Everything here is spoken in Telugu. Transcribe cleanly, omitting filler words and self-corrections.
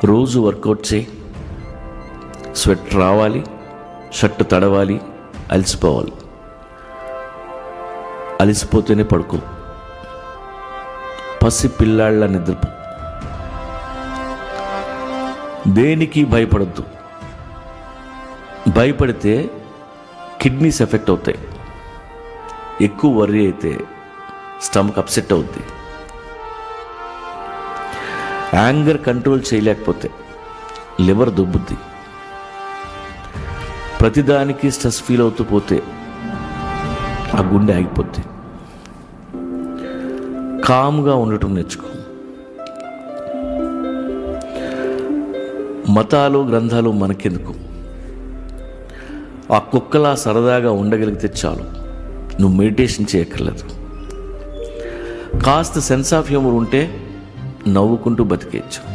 రోజు వర్కౌట్ చేయి, స్వెట్ రావాలి, షర్ట్ తడవాలి, అలసిపోవాలి. అలసిపోతేనే పడుకో, పసి పిల్లాళ్ళ నిద్రపో. దేనికి భయపడద్దు. భయపడితే కిడ్నీస్ ఎఫెక్ట్ అవుతాయి. ఎక్కువ వర్రీ అయితే స్టమక్ అప్సెట్ అవుద్ది. యాంగర్ కంట్రోల్ చేయలేకపోతే లివర్ దుబ్బుద్ది. ప్రతిదానికి స్ట్రెస్ ఫీల్ అవుతూ పోతే ఆ గుండె ఆగిపోద్ది. కామ్గా ఉండటం నేర్చుకో. మతాలు గ్రంథాలు మనకెందుకు? ఆ కుక్కలా సరదాగా ఉండగలిగితే చాలు. నువ్వు మెడిటేషన్ చేయక్కర్లేదు. కాస్త సెన్స్ ఆఫ్ హ్యూమర్ ఉంటే నవ్వుకుంటూ బతికేయచ్చు.